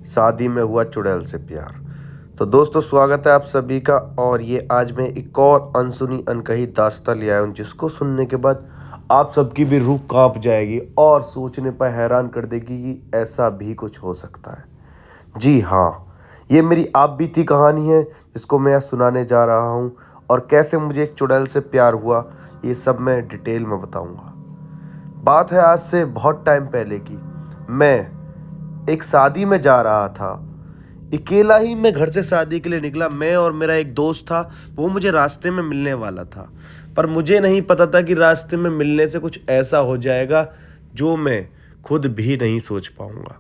शादी में हुआ चुड़ैल से प्यार। तो दोस्तों, स्वागत है आप सभी का। और ये आज मैं एक और अनसुनी अनकही दास्तां ले आया हूँ, जिसको सुनने के बाद आप सबकी भी रूह कांप जाएगी और सोचने पर हैरान कर देगी कि ऐसा भी कुछ हो सकता है। जी हाँ, ये मेरी आप बीती कहानी है जिसको मैं आज सुनाने जा रहा हूँ। और कैसे मुझे एक चुड़ैल से प्यार हुआ, ये सब मैं डिटेल में बताऊँगा। बात है आज से बहुत टाइम पहले की। मैं एक शादी में जा रहा था। अकेला ही मैं घर से शादी के लिए निकला। मैं और मेरा एक दोस्त था, वो मुझे रास्ते में मिलने वाला था। पर मुझे नहीं पता था कि रास्ते में मिलने से कुछ ऐसा हो जाएगा जो मैं खुद भी नहीं सोच पाऊंगा।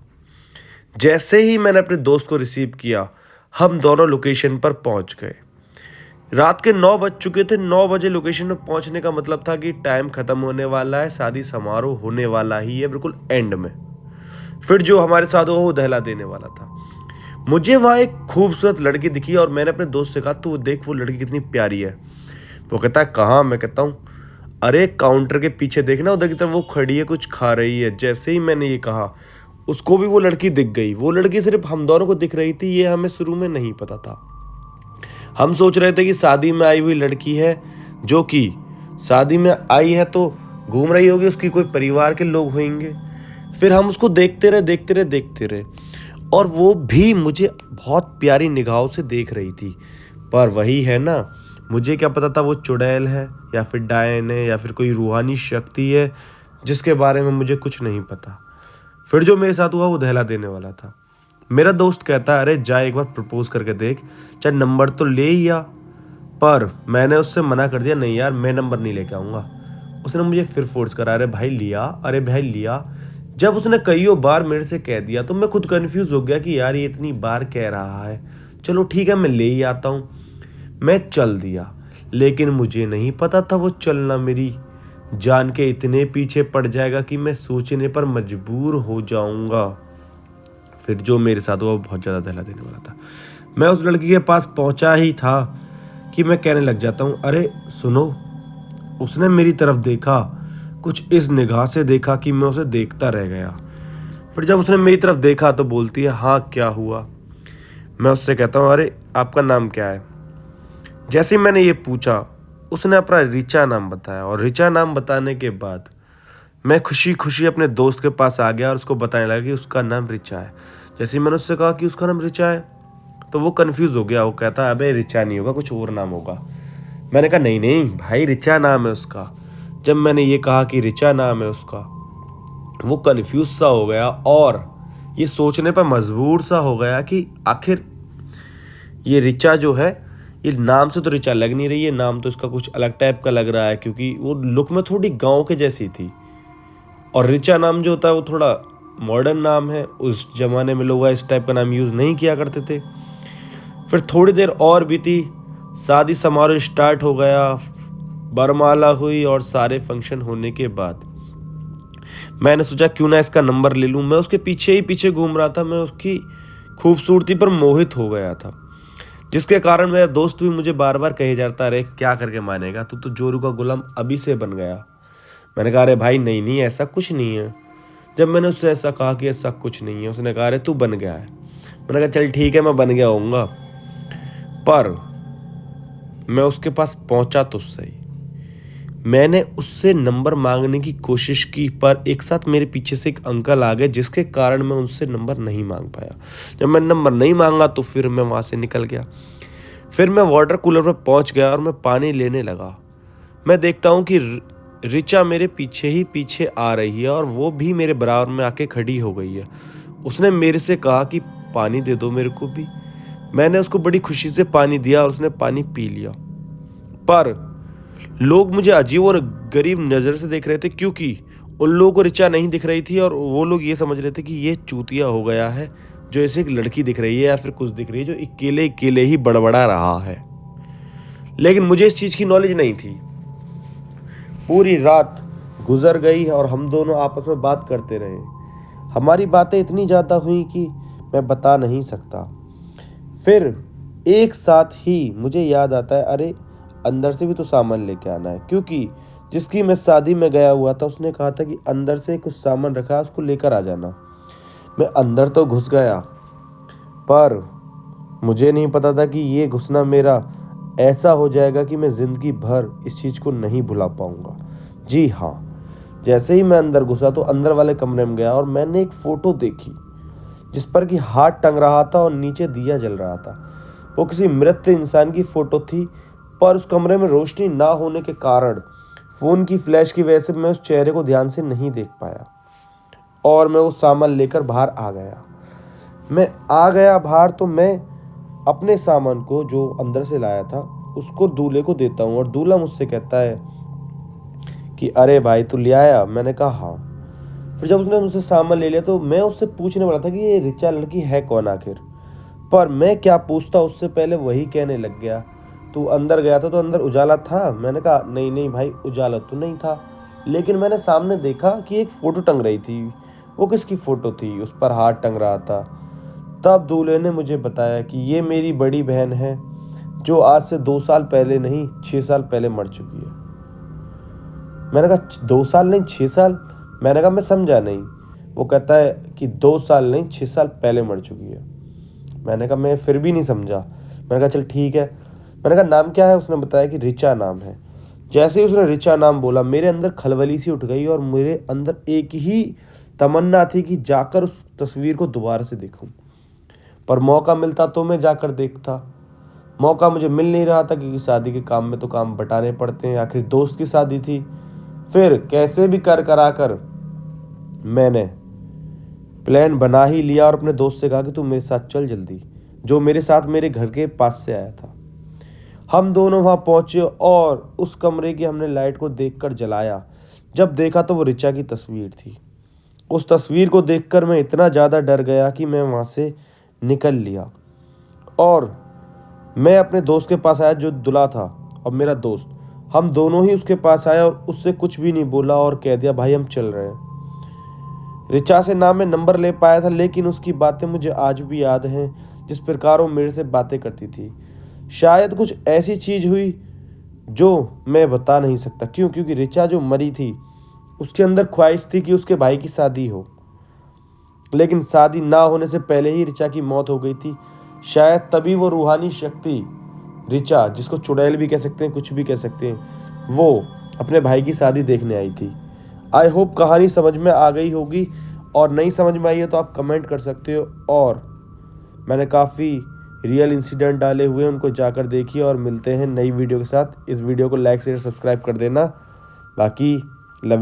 जैसे ही मैंने अपने दोस्त को रिसीव किया, हम दोनों लोकेशन पर पहुंच गए। रात के 9 बज चुके थे। 9 बजे लोकेशन पर पहुंचने का मतलब था कि टाइम खत्म होने वाला है, शादी समारोह होने वाला ही है, बिल्कुल एंड में। फिर जो हमारे साथ हुआ वो दहला देने वाला था। मुझे वहाँ एक खूबसूरत लड़की दिखी और मैंने अपने दोस्त से कहा, तू देख वो लड़की कितनी प्यारी है। वो कहता है कहाँ? मैं कहता हूँ अरे काउंटर के पीछे देखना, उधर की तरफ वो खड़ी है, कुछ खा रही है। जैसे ही मैंने ये कहा, उसको भी वो लड़की दिख गई। वो लड़की सिर्फ हम दोनों को दिख रही थी, ये हमें शुरू में नहीं पता था। हम सोच रहे थे कि शादी में आई हुई लड़की है, जो कि शादी में आई है तो घूम रही होगी, उसकी कोई परिवार के लोग होंगे। फिर हम उसको देखते रहे और वो भी मुझे बहुत प्यारी निगाहों से देख रही थी। पर वही है ना, मुझे क्या पता था वो चुड़ैल है या फिर डायन है या फिर कोई रूहानी शक्ति है जिसके बारे में मुझे कुछ नहीं पता। फिर जो मेरे साथ हुआ वो दहला देने वाला था। मेरा दोस्त कहता है अरे जा एक बार प्रपोज करके देख, चाहे नंबर तो ले ही आ। पर मैंने उससे मना कर दिया, नहीं यार मैं नंबर नहीं लेके आऊँगा। उसने मुझे फिर फोर्स करा, अरे भाई लिया, अरे भाई लिया। जब उसने कईयों बार मेरे से कह दिया तो मैं खुद कंफ्यूज हो गया कि यार ये इतनी बार कह रहा है, चलो ठीक है मैं ले ही आता हूँ। मैं चल दिया, लेकिन मुझे नहीं पता था वो चलना मेरी जान के इतने पीछे पड़ जाएगा कि मैं सोचने पर मजबूर हो जाऊंगा। फिर जो मेरे साथ हुआ वो बहुत ज़्यादा दहला देने वाला था। मैं उस लड़की के पास पहुंचा ही था कि मैं कहने लग जाता हूँ, अरे सुनो। उसने मेरी तरफ देखा, कुछ इस निगाह से देखा कि मैं उसे देखता रह गया। फिर जब उसने मेरी तरफ देखा तो बोलती है, हाँ क्या हुआ? मैं उससे कहता हूँ, अरे आपका नाम क्या है? जैसे ही मैंने ये पूछा, उसने अपना रिचा नाम बताया। और रिचा नाम बताने के बाद मैं खुशी खुशी अपने दोस्त के पास आ गया और उसको बताने लगा कि उसका नाम रिचा है। जैसे ही मैंने उससे कहा कि उसका नाम रिचा है, तो वो कन्फ्यूज़ हो गया। वो कहता है अबे रिचा नहीं होगा, कुछ और नाम होगा। मैंने कहा नहीं नहीं भाई, रिचा नाम है उसका। जब मैंने ये कहा कि रिचा नाम है उसका, वो कन्फ्यूज सा हो गया और ये सोचने पर मजबूर सा हो गया कि आखिर ये रिचा जो है, ये नाम से तो रिचा लग नहीं रही है, नाम तो इसका कुछ अलग टाइप का लग रहा है, क्योंकि वो लुक में थोड़ी गांव के जैसी थी। और रिचा नाम जो होता है वो थोड़ा मॉडर्न नाम है। उस जमाने में लोग इस टाइप का नाम यूज़ नहीं किया करते थे। फिर थोड़ी देर और बीती, शादी समारोह स्टार्ट हो गया, बरमाला हुई और सारे फंक्शन होने के बाद मैंने सोचा क्यों ना इसका नंबर ले लूं। मैं उसके पीछे ही पीछे घूम रहा था। मैं उसकी खूबसूरती पर मोहित हो गया था, जिसके कारण मेरा दोस्त भी मुझे बार बार कहे जाता, अरे क्या करके मानेगा, तू तो जोरू का गुलाम अभी से बन गया। मैंने कहा अरे भाई नहीं नहीं ऐसा कुछ नहीं है। जब मैंने उससे ऐसा कहा कि ऐसा कुछ नहीं है, उसने कहा अरे तू बन गया है। मैंने कहा चल ठीक है मैं बन गया होऊंगा। पर मैं उसके पास पहुंचा तो सही, मैंने उससे नंबर मांगने की कोशिश की, पर एक साथ मेरे पीछे से एक अंकल आ गए, जिसके कारण मैं उनसे नंबर नहीं मांग पाया। जब मैं नंबर नहीं मांगा तो फिर मैं वहाँ से निकल गया। फिर मैं वाटर कूलर पर पहुँच गया और मैं पानी लेने लगा। मैं देखता हूँ कि रिचा मेरे पीछे ही पीछे आ रही है और वो भी मेरे बराबर में आके खड़ी हो गई है। उसने मेरे से कहा कि पानी दे दो मेरे को भी। मैंने उसको बड़ी खुशी से पानी दिया और उसने पानी पी लिया। पर लोग मुझे अजीब और गरीब नज़र से देख रहे थे, क्योंकि उन लोगों को रिचा नहीं दिख रही थी और वो लोग ये समझ रहे थे कि ये चूतिया हो गया है, जो ऐसे एक लड़की दिख रही है या फिर कुछ दिख रही है, जो अकेले अकेले ही बड़बड़ा रहा है। लेकिन मुझे इस चीज़ की नॉलेज नहीं थी। पूरी रात गुजर गई और हम दोनों आपस में बात करते रहे। हमारी बातें इतनी ज़्यादा हुई कि मैं बता नहीं सकता। फिर एक साथ ही मुझे याद आता है, अरे अंदर से भी तो सामान लेके आना है, क्योंकि जिसकी मैं शादी में गया हुआ था उसने कहा था कि अंदर से कुछ सामान रखा है, उसको लेकर आ जाना। मैं अंदर तो घुस गया, पर मुझे नहीं पता था कि ये घुसना मेरा ऐसा हो जाएगा कि मैं ज़िंदगी भर इस चीज़ को नहीं भुला पाऊँगा। जी हाँ, जैसे ही मैं अंदर घुसा तो अंदर वाले कमरे में गया और मैंने एक फ़ोटो देखी जिस पर कि हाथ टंग रहा था और नीचे दिया जल रहा था। वो किसी मृत इंसान की फ़ोटो थी, पर उस कमरे में रोशनी ना होने के कारण फ़ोन की फ्लैश की वजह से मैं उस चेहरे को ध्यान से नहीं देख पाया और मैं वो सामान लेकर बाहर आ गया। मैं आ गया बाहर तो मैं अपने सामान को जो अंदर से लाया था उसको दूल्हे को देता हूँ और दूल्हा मुझसे कहता है कि अरे भाई तू ले आया? मैंने कहा हाँ। फिर जब उसने मुझसे सामान ले लिया तो मैं उससे पूछने वाला था कि ये रिचा लड़की है कौन आखिर, पर मैं क्या पूछता उससे पहले वही कहने लग गया, तू अंदर गया था तो अंदर उजाला था? मैंने कहा नहीं नहीं भाई, उजाला तो नहीं था, लेकिन मैंने सामने देखा कि एक फ़ोटो टंग रही थी। वो किसकी फ़ोटो थी? उस पर हाथ टंग रहा था। तब दूल्हे ने मुझे बताया कि ये मेरी बड़ी बहन है जो आज से 2 साल पहले नहीं 6 साल पहले मर चुकी है। मैंने कहा 2 साल नहीं 6 साल? मैंने कहा मैं समझा नहीं। वो कहता है कि 2 साल नहीं 6 साल पहले मर चुकी है। मैंने कहा मैं फिर भी नहीं समझा। मैंने कहा चल ठीक है। मैंने कहा नाम क्या है? उसने बताया कि रिचा नाम है। जैसे ही उसने रिचा नाम बोला मेरे अंदर खलबली सी उठ गई और मेरे अंदर एक ही तमन्ना थी कि जाकर उस तस्वीर को दोबारा से देखूं, पर मौका मिलता तो मैं जाकर देखता। मौका मुझे मिल नहीं रहा था क्योंकि शादी के काम में तो काम बटाने पड़ते हैं। आखिर दोस्त की शादी थी। फिर कैसे भी कर कराकर मैंने प्लान बना ही लिया और अपने दोस्त से कहा कि तू मेरे साथ चल जल्दी, जो मेरे साथ मेरे घर के पास से आया था। हम दोनों वहाँ पहुँचे और उस कमरे की हमने लाइट को देखकर जलाया। जब देखा तो वो रिचा की तस्वीर थी। उस तस्वीर को देखकर मैं इतना ज़्यादा डर गया कि मैं वहाँ से निकल लिया और मैं अपने दोस्त के पास आया जो दूल्हा था और मेरा दोस्त। हम दोनों ही उसके पास आए और उससे कुछ भी नहीं बोला और कह दिया भाई हम चल रहे हैं। रिचा से ना मैं नंबर ले पाया था, लेकिन उसकी बातें मुझे आज भी याद हैं, जिस प्रकार वो मेरे से बातें करती थी। शायद कुछ ऐसी चीज़ हुई जो मैं बता नहीं सकता। क्योंकि रिचा जो मरी थी उसके अंदर ख्वाहिश थी कि उसके भाई की शादी हो, लेकिन शादी ना होने से पहले ही रिचा की मौत हो गई थी। शायद तभी वो रूहानी शक्ति रिचा, जिसको चुड़ैल भी कह सकते हैं, कुछ भी कह सकते हैं, वो अपने भाई की शादी देखने आई थी। आई होप कहानी समझ में आ गई होगी, और नहीं समझ में आई है तो आप कमेंट कर सकते हो। और मैंने काफ़ी रियल इंसिडेंट डाले हुए हैं, उनको जाकर देखिए और मिलते हैं नई वीडियो के साथ। इस वीडियो को लाइक शेयर सब्सक्राइब कर देना। बाकी लव